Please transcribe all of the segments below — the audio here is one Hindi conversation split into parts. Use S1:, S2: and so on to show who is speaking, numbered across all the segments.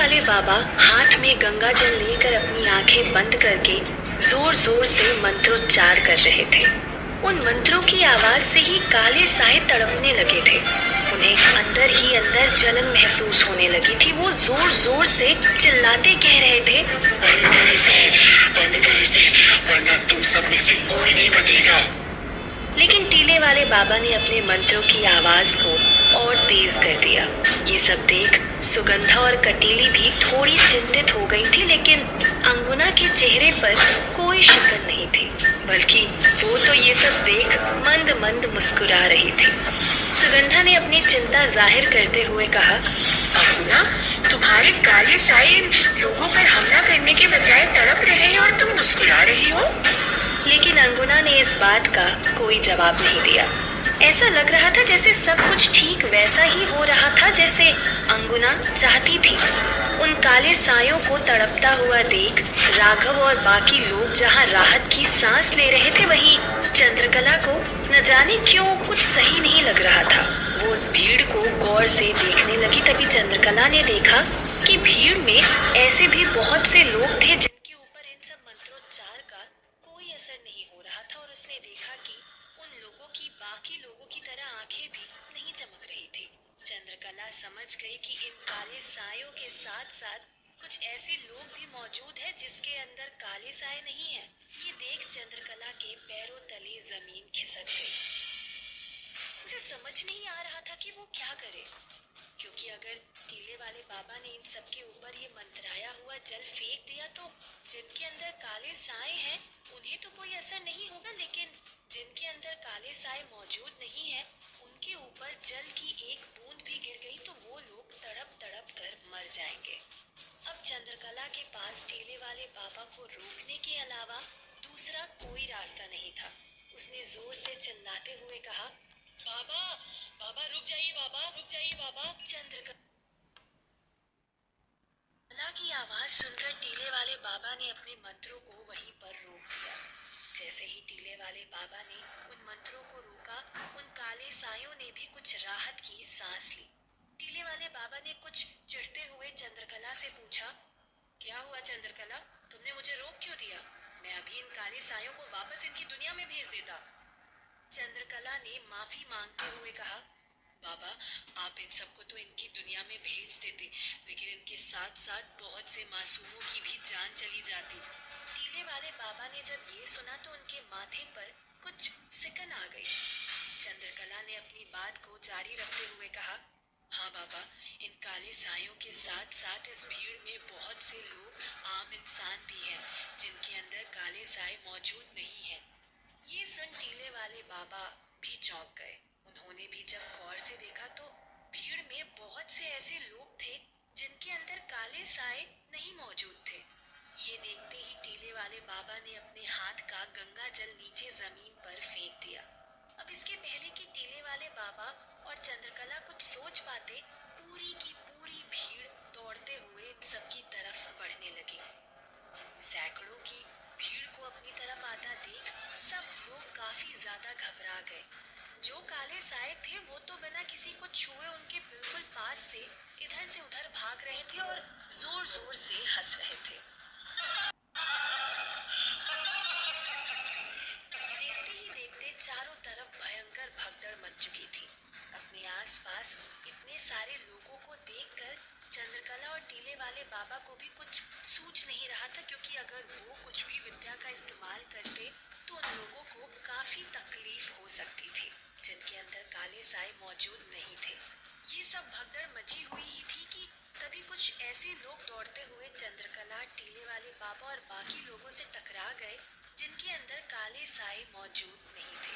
S1: वाले बाबा हाथ में गंगा जल लेकर अपनी आंखें बंद करके जोर जोर से मंत्रोच्चार कर रहे थे। उन मंत्रों की आवाज से ही काले साए तड़पने लगे थे। उन्हें अंदर ही अंदर जलन महसूस होने लगी थी। वो जोर जोर से चिल्लाते कह रहे थे,
S2: बंद कर इसे, वरना तुम सब में से कोई नहीं बचेगा।
S1: लेकिन टीले वाले बाबा ने अपने मंत्रों की आवाज को और तेज कर दिया। ये सब देख सुगंधा और कटीली भी थोड़ी चिंतित हो गई थी, लेकिन अंगुना के चेहरे पर कोई शिकन नहीं थी, बल्कि वो तो ये सब देख मंद मंद मुस्कुरा रही थी। सुगंधा ने अपनी चिंता जाहिर करते हुए कहा,
S2: अंगुना, तुम्हारे काले साए लोगों पर हमला करने के बजाय तड़प रहे हैं और तुम मुस्कुरा रही हो।
S1: लेकिन अंगुना ने इस बात का कोई जवाब नहीं दिया। ऐसा लग रहा था जैसे सब कुछ ठीक वैसा ही हो रहा था जैसे अंगुना चाहती थी। उन काले सायों को तड़पता हुआ देख राघव और बाकी लोग जहां राहत की सांस ले रहे थे, वहीं चंद्रकला को न जाने क्यों कुछ सही नहीं लग रहा था। वो उस भीड़ को गौर से देखने लगी। तभी चंद्रकला ने देखा कि भीड़ में ऐसे भी बहुत से लोग थे जिनके ऊपर इन सब मंत्रोच्चार का कोई असर नहीं हो रहा था, और उसने देखा कि उन लोगों की बाकी लोगों की तरह आंखें भी नहीं चमक रही थी। चंद्रकला समझ गई कि इन काले सायों के साथ साथ कुछ ऐसे लोग भी मौजूद हैं जिसके अंदर काले साए नहीं हैं। ये देख चंद्रकला के पैरों तले जमीन खिसक गई। उसे समझ नहीं आ रहा था कि वो क्या करे, क्योंकि अगर टीले वाले बाबा ने इन सब के ऊपर ये मंत्राया हुआ जल फेंक दिया तो जिनके अंदर काले साए हैं उन्हें तो कोई असर नहीं होगा, लेकिन जिनके अंदर काले साए मौजूद नहीं है उनके ऊपर जल की एक बूंद भी गिर गई तो वो लोग तड़प तड़प कर मर जाएंगे। अब चंद्रकला के पास टीले वाले बाबा को रोकने के अलावा दूसरा कोई रास्ता नहीं था। उसने जोर से चिल्लाते हुए कहा, बाबा, बाबा रुक जाइए, बाबा रुक जाइए बाबा। चंद्रकला की आवाज सुनकर टीले वाले बाबा ने अपने मंत्रों को वहीं पर रोक दिया। जैसे ही टीले वाले बाबा ने उन मंत्रों को रोका, उन काले सायों ने भी कुछ राहत की सांस ली। टीले वाले बाबा ने कुछ चिढ़ते हुए चंद्रकला से पूछा, क्या हुआ चंद्रकला, तुमने मुझे रोक क्यों दिया? मैं अभी इन काले सायों को वापस इनकी दुनिया में भेज देता। चंद्रकला ने माफी मांगते हुए कहा, बाबा, आप इन सबको तो इनकी दुनिया में भेज देते, लेकिन इनके साथ साथ बहुत से मासूमों की भी जान चली जाती। टीले वाले बाबा ने जब ये सुना तो उनके माथे पर कुछ सिकन आ गई। चंद्रकला ने अपनी बात को जारी रखते हुए कहा, हाँ बाबा, इन काले सायों के साथ साथ इस भीड़ में बहुत से लोग आम इंसान भी हैं जिनके अंदर काले साए मौजूद नहीं हैं। ये सुन टीले वाले बाबा भी चौंक गए। उन्होंने भी जब गौर से देखा तो भीड़ में बहुत से ऐसे लोग थे जिनके अंदर काले साए नहीं मौजूद थे। ये देखते ही टीले वाले बाबा ने अपने हाथ का गंगा जल नीचे जमीन पर फेंक दिया। अब इसके पहले कि टीले वाले बाबा और चंद्रकला कुछ सोच पाते, पूरी की पूरी भीड़ दौड़ते हुए इन सबकी तरफ बढ़ने लगी। सैकड़ों की भीड़ को अपनी तरफ आता देख सब लोग काफी ज्यादा घबरा गए। जो काले साए थे वो तो बिना किसी को छुए उनके बिल्कुल पास से इधर से उधर भाग रहे थे और जोर जोर से हंस रहे थे। देखते ही देखते चारों तरफ भयंकर भगदड़ मच चुकी थी। अपने आसपास इतने सारे लोगों को देखकर चंद्रकला और टीले वाले बाबा को भी कुछ सूझ नहीं रहा था, क्योंकि अगर वो कुछ भी विद्या का इस्तेमाल करते तो उन लोगों को काफी तकलीफ हो सकती थी जिनके अंदर काले साए मौजूद नहीं थे। ये सब भगदड़ मची हुई ही थी कि तभी कुछ ऐसे लोग दौड़ते हुए चंद्रकला, टीले वाले बाबा और बाकी लोगों से टकरा गए जिनके अंदर काले साए मौजूद नहीं थे।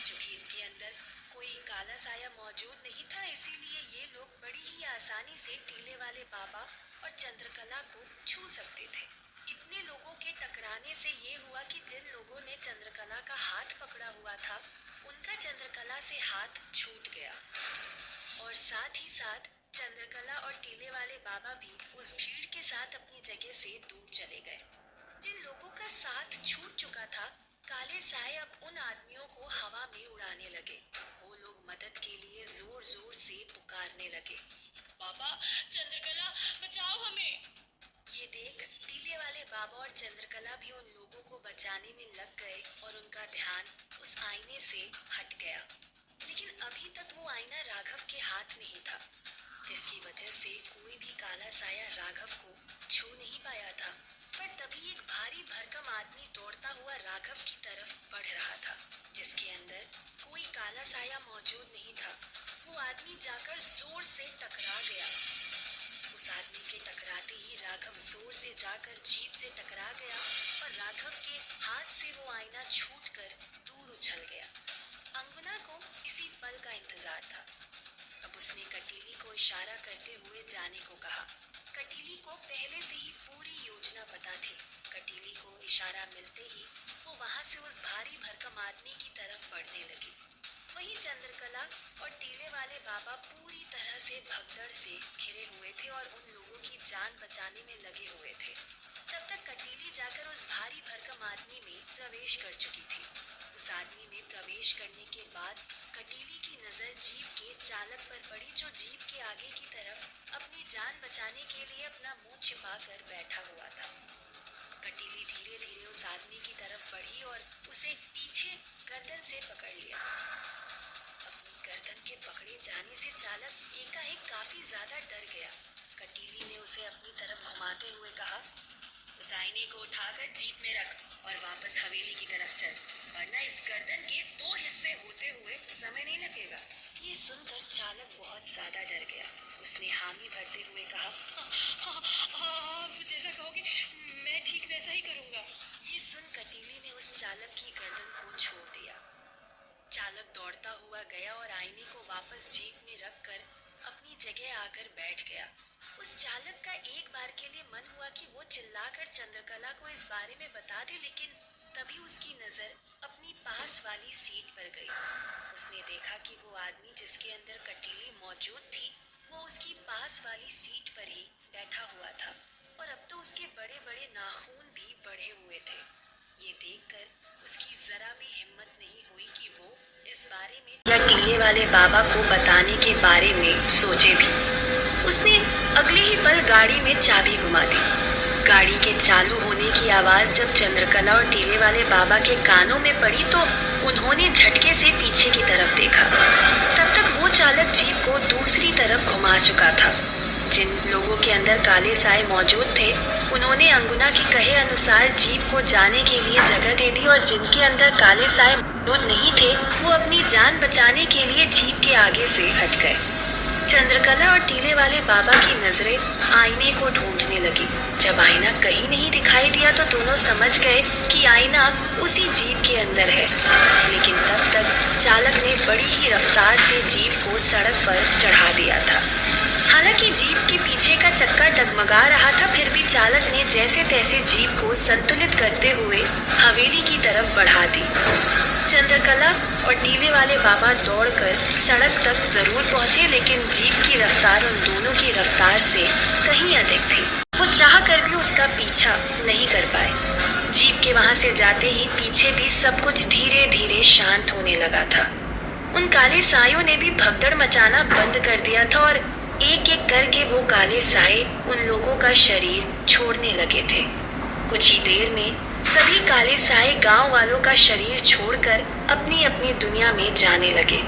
S1: चूंकि इनके अंदर कोई काला साया मौजूद नहीं था, इसीलिए ये लोग बड़ी ही आसानी से टीले वाले बाबा और चंद्रकला को छू सकते थे। इतने लोगों के टकराने से ये हुआ कि जिन लोगों ने चंद्रकला का हाथ पकड़ा हुआ था उनका चंद्रकला से हाथ छूट गया, और साथ ही साथ चंद्रकला और टीले वाले बाबा भी उस भीड़ के साथ अपनी जगह से दूर चले गए। जिन लोगों का साथ छूट चुका था, काले साए अब उन आदमियों को हवा में उड़ाने लगे। वो लोग मदद के लिए जोर जोर से पुकारने लगे। बाबा, चंद्रकला बचाओ हमें। ये देख टीले वाले बाबा और चंद्रकला भी उन लोगों को बचाने में लग गए और उनका ध्यान उस आईने से हट गया। लेकिन अभी तक वो आईना राघव के हाथ में ही था, जिसकी वजह से कोई भी काला साया राघव को छू नहीं पाया था। पर तभी एक भारी भरकम आदमी दौड़ता हुआ राघव की तरफ बढ़ रहा था, जिसके अंदर कोई काला साया मौजूद नहीं था। वो आदमी जाकर जोर से टकरा गया। उस आदमी के टकराते ही राघव जोर से जाकर जीप से टकरा गया और राघव के हाथ से वो आईना छूटकर दूर उछल गया। अंगुना को इसी पल का इंतजार था। अब उसने कटीली को इशारा करते हुए जाने को कहा। कटीली को पहले से ही पूरी योजना पता थी। कटीली को इशारा मिलते ही वो वहां से उस भारी भरकम आदमी की तरफ बढ़ने लगी। वहीं चंद्रकला और टीले वाले बाबा पूरी तरह से भगदड़ से घिरे हुए थे और उन लोगों की जान बचाने में लगे हुए थे। तब तक कटीली जाकर उस भारी भरकम आदमी में प्रवेश कर चुकी थी। उस आदमी में प्रवेश करने के बाद कटीली की नजर जीप के चालक पर पड़ी, जो जीप के आगे की तरफ अपनी जान बचाने के लिए अपना मुंह छिपाकर बैठा हुआ था। कटीली धीरे धीरे उस आदमी की तरफ बढ़ी और उसे पीछे गर्दन से पकड़ लिया। अपनी गर्दन के पकड़े जाने से चालक एकाएक काफी ज्यादा डर गया। कटीली ने उसे अपनी तरफ घुमाते हुए कहा, इस आईने को उठाकर जीप में रख और वापस हवेली की तरफ चल, वरना इस गर्दन के 2 हिस्से होते हुए समय नहीं लगेगा। ये सुनकर चालक बहुत ज्यादा डर गया। उसने हामी भरते हुए कहा, आप जैसा कहोगे मैं ठीक वैसा ही करूंगा। ये सुन कटीली ने उस चालक की गर्दन को छोड़ दिया। चालक दौड़ता हुआ गया और आईने को वापस जीप में रखकर अपनी जगह आकर बैठ गया। उस चालक का एक बार के लिए मन हुआ कि वो चिल्लाकर चंद्रकला को इस बारे में बता दे, लेकिन तभी उसकी नजर अपनी पास वाली सीट पर गई। उसने देखा कि वो आदमी जिसके अंदर कटीली मौजूद थी, वो उसकी पास वाली सीट पर ही बैठा हुआ था और अब तो उसके बड़े बड़े नाखून भी बढ़े हुए थे। ये देखकर उसकी जरा भी हिम्मत नहीं हुई कि वो इस बारे में या टीले वाले बाबा को बताने के बारे में सोचे भी। उसने अगले ही पल गाड़ी में चाबी घुमा दी। गाड़ी के चालू होने की आवाज जब चंद्रकला और टीले वाले बाबा के कानों में पड़ी तो उन्होंने झटके से पीछे की तरफ देखा। तब तक वो चालक जीप को दूसरी तरफ घुमा चुका था। जिन लोगों के अंदर काले साए मौजूद थे, उन्होंने अंगुना के कहे अनुसार जीप को जाने के लिए जगह दे दी और जिनके अंदर काले साए मौजूद नहीं थे, वो अपनी जान बचाने के लिए जीप के आगे से हट गए। चंद्रकला और टीले वाले बाबा की नजरें आईने को ढूंढने लगी। जब आईना कहीं नहीं दिखाई दिया तो दोनों समझ गए कि आईना उसी जीप के अंदर है। लेकिन तब तक चालक ने बड़ी ही रफ्तार से जीप को सड़क पर चढ़ा दिया था। हालांकि जीप के पीछे का चक्का डगमगा रहा था, फिर भी चालक ने जैसे तैसे जीप को संतुलित करते हुए हवेली की तरफ बढ़ा दी। चंद्रकला और टीले वाले बाबा दौड़कर सड़क तक जरूर पहुंचे, लेकिन जीप की रफ्तार उन दोनों की रफ्तार से कहीं अधिक थी। वो चाह कर भी उसका पीछा नहीं कर पाए। जीप के वहां से जाते ही पीछे भी सब कुछ धीरे धीरे शांत होने लगा था। उन काले सायों ने भी भगदड़ मचाना बंद कर दिया था और एक एक करके वो काले साए उन लोगों का शरीर छोड़ने लगे थे। कुछ ही देर में सभी काले साए गांव वालों का शरीर छोड़कर अपनी अपनी दुनिया में जाने लगे।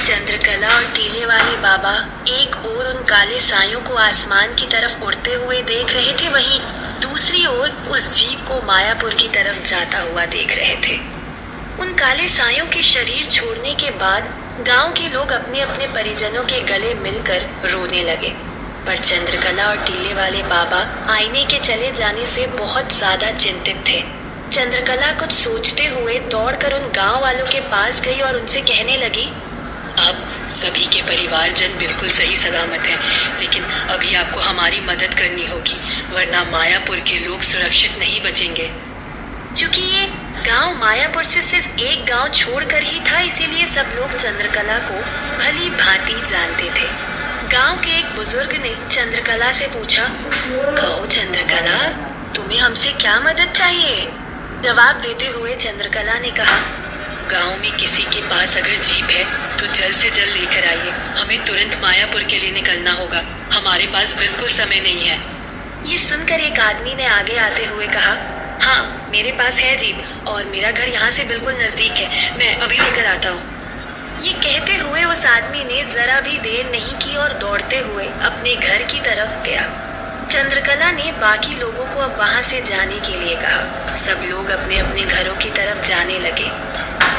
S1: चंद्रकला और टीले वाले बाबा एक ओर उन काले सायों को आसमान की तरफ उड़ते हुए देख रहे थे, वहीं दूसरी ओर उस जीप को मायापुर की तरफ जाता हुआ देख रहे थे। उन काले सायों के शरीर छोड़ने के बाद गांव के लोग अपने अपने परिजनों के गले मिलकर रोने लगे, पर चंद्रकला और टीले वाले बाबा आईने के चले जाने से बहुत ज्यादा चिंतित थे। चंद्रकला कुछ सोचते हुए दौड़कर उन गांव वालों के पास गई और उनसे कहने लगी, अब सभी के परिवारजन बिल्कुल सही सलामत हैं, लेकिन अभी आपको हमारी मदद करनी होगी, वरना मायापुर के लोग सुरक्षित नहीं बचेंगे। चूंकि ये गांव मायापुर से सिर्फ एक गांव छोड़कर ही था, इसीलिए सब लोग चंद्रकला को भली भांति जानते थे। गांव के एक बुजुर्ग ने चंद्रकला से पूछा, कहो चंद्रकला, तुम्हें हमसे क्या मदद चाहिए? जवाब देते हुए चंद्रकला ने कहा, गांव में किसी के पास अगर जीप है तो जल्द से जल्द लेकर आइए। हमें तुरंत मायापुर के लिए निकलना होगा। हमारे पास बिल्कुल समय नहीं है। ये सुनकर एक आदमी ने आगे आते हुए कहा, हाँ, मेरे पास है जीप और मेरा घर यहाँ से बिल्कुल नजदीक है। मैं अभी लेकर आता हूँ। ये कहते हुए उस आदमी ने जरा भी देर नहीं की और दौड़ते हुए अपने घर की तरफ गया। चंद्रकला ने बाकी लोगों को अब वहां से जाने के लिए कहा। सब लोग अपने अपने घरों की तरफ जाने लगे।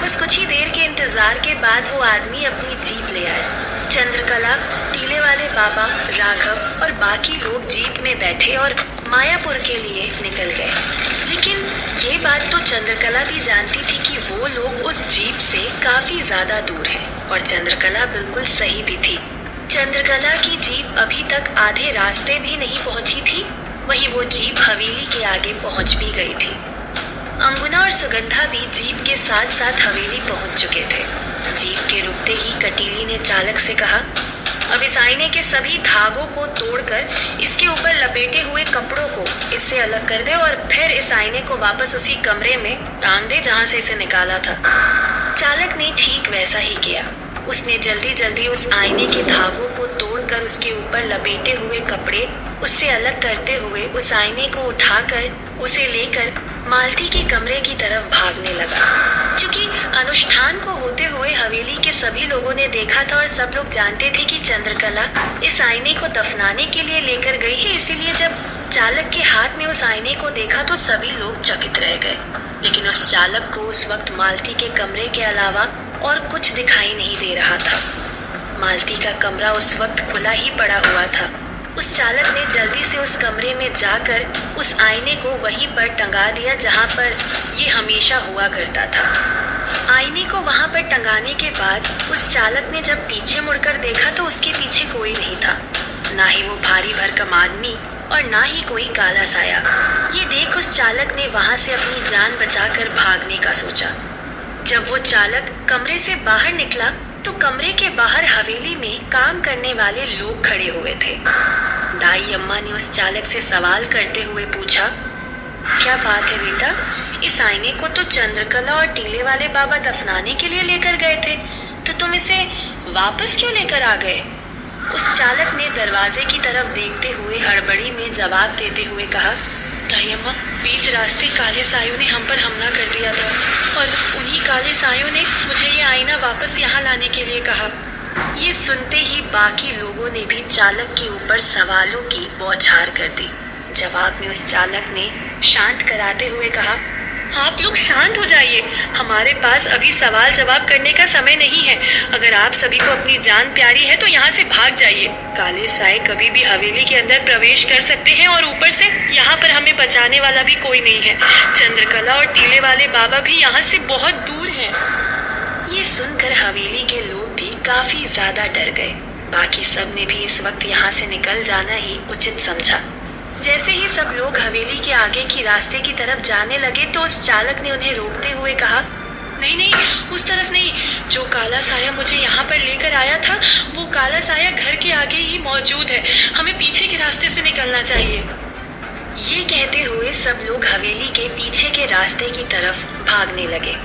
S1: बस कुछ ही देर के इंतजार के बाद वो आदमी अपनी जीप ले आया। चंद्रकला, टीले वाले बाबा, राघव और बाकी लोग जीप में बैठे और मायापुर के लिए निकल गए। लेकिन ये बात तो चंद्रकला भी जानती थी कि वो लोग उस जीप से काफी ज्यादा दूर है और चंद्रकला बिल्कुल सही भी थी। चंद्रकला की जीप अभी तक आधे रास्ते भी नहीं पहुंची थी, वहीं वो जीप हवेली के आगे पहुंच भी गई थी। अंगुना और सुगंधा भी जीप के साथ साथ हवेली पहुंच चुके थे। जीप के रुकते ही कटीली ने चालक से कहा, अब इस आईने के सभी धागों को तोड़कर इसके ऊपर लपेटे हुए कपड़ों को इससे अलग कर दे और फिर इस आईने को वापस उसी कमरे में टांग दे जहां से इसे निकाला था। चालक ने ठीक वैसा ही किया। उसने जल्दी जल्दी उस आईने के धागों को तोड़कर उसके ऊपर लपेटे हुए कपड़े उससे अलग करते हुए उस आईने को उठाकर उसे लेकर मालती के कमरे की तरफ भागने लगा। क्योंकि अनुष्ठान को होते हुए हवेली के सभी लोगों ने देखा था और सब लोग जानते थे कि चंद्रकला इस आईने को दफनाने के लिए लेकर गई है, इसीलिए जब चालक के हाथ में उस आईने को देखा तो सभी लोग चकित रह गए। लेकिन उस चालक को उस वक्त मालती के कमरे के अलावा और कुछ दिखाई नहीं दे रहा था। मालती का कमरा उस वक्त खुला ही पड़ा हुआ था। उस चालक ने जल्दी से उस कमरे में जाकर उस आईने को वहीं पर टंगा दिया जहां पर ये हमेशा हुआ करता था। आईने को वहां पर टंगाने के बाद उस चालक ने जब पीछे मुड़कर देखा तो उसके पीछे कोई नहीं था, ना ही वो भारी भरकम आदमी और ना ही कोई काला साया। ये देख उस चालक ने वहां से अपनी जान बचाकर भागने का सोचा। जब वो चालक कमरे से बाहर निकला तो कमरे के बाहर हवेली में काम करने वाले लोग खड़े हुए थे। दाई अम्मा ने उस चालक से सवाल करते हुए पूछा, क्या बात है बेटा, इस आईने को तो चंद्रकला और टीले वाले बाबा दफनाने के लिए लेकर गए थे, तो तुम इसे वापस क्यों लेकर आ गए? उस चालक ने दरवाजे की तरफ देखते हुए हड़बड़ी में जवाब देते हुए कहा, दाई अम्मा, बीच रास्ते काले सायों ने हम पर हमला कर दिया था और उन्हीं काले सायों ने मुझे ये आईना वापस यहाँ लाने के लिए कहा। ये सुनते ही बाकी लोगों ने भी चालक के ऊपर सवालों की बौछार कर दी। जवाब में उस चालक ने शांत कराते हुए कहा, आप लोग शांत हो जाइए, हमारे पास अभी सवाल जवाब करने का समय नहीं है। अगर आप सभी को अपनी जान प्यारी है तो यहाँ से भाग जाइए। काले साए कभी भी हवेली के अंदर प्रवेश कर सकते हैं और ऊपर से यहाँ पर हमें बचाने वाला भी कोई नहीं है। चंद्रकला और टीले वाले बाबा भी यहाँ से बहुत दूर हैं। ये सुनकर हवेली के लोग भी काफी ज्यादा डर गए। बाकी सब ने भी इस वक्त यहाँ से निकल जाना ही उचित समझा। जैसे ही सब लोग हवेली के आगे की रास्ते की तरफ जाने लगे तो उस चालक ने उन्हें रोकते हुए कहा, नहीं नहीं, उस तरफ नहीं, जो काला साया मुझे यहाँ पर लेकर आया था वो काला साया घर के आगे ही मौजूद है। हमें पीछे के रास्ते से निकलना चाहिए। ये कहते हुए सब लोग हवेली के पीछे के रास्ते की तरफ भागने लगे।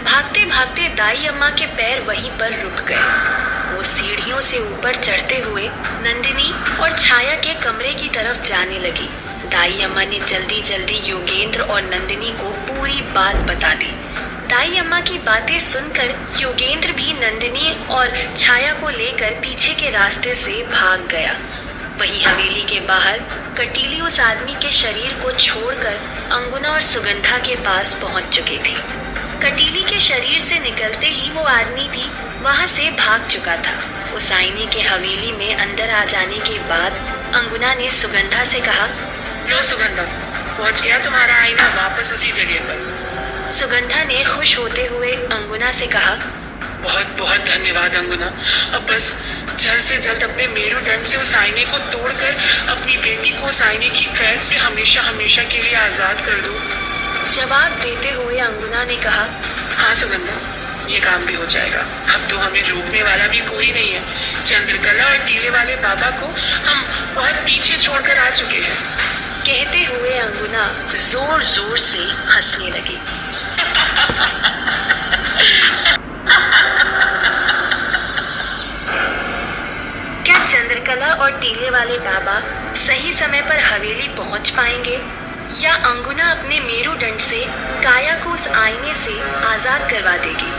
S1: भागते भागते दाई अम्मा के पैर वहीं पर रुक गए। वो सीढ़ियों से ऊपर चढ़ते हुए नंदिनी और छाया के कमरे की तरफ जाने लगी। दाई अम्मा ने जल्दी जल्दी योगेंद्र और नंदिनी को पूरी बात बता दी। दाई अम्मा की बातें सुनकर योगेंद्र भी नंदिनी और छाया को लेकर पीछे के रास्ते से भाग गया। वहीं हवेली के बाहर कटीली उस आदमी के शरीर को छोड़कर अंगुना और सुगंधा के पास पहुंच चुकी थी। कटीली के शरीर से निकलते ही वो आदमी भी वहां से भाग चुका था। उस आईने के हवेली में अंदर आ जाने के बाद अंगुना ने सुगंधा से कहा,
S3: लो सुगंधा, पहुंच गया तुम्हारा आईना वापस उसी जगह पर।
S1: सुगंधा ने खुश होते हुए अंगुना से कहा,
S3: बहुत बहुत धन्यवाद अंगुना। अब बस जल्द से जल्द अपने मेरुदंड से उस आईने को तोड़कर अपनी बेटी को उस आईने की कैद से हमेशा हमेशा के लिए आजाद कर दो।
S1: जवाब देते हुए अंगुना ने कहा,
S3: हाँ सुगंधा, ये काम भी हो जाएगा। अब तो हमें रोकने वाला भी कोई नहीं है। चंद्रकला और टीले वाले बाबा को हम बहुत पीछे छोड़कर आ चुके हैं।
S1: कहते हुए अंगुना जोर जोर से हंसने लगी। वाला और टीले वाले बाबा सही समय पर हवेली पहुंच पाएंगे या अंगुना अपने मेरुदंड से काया को उस आईने से आजाद करवा देगी।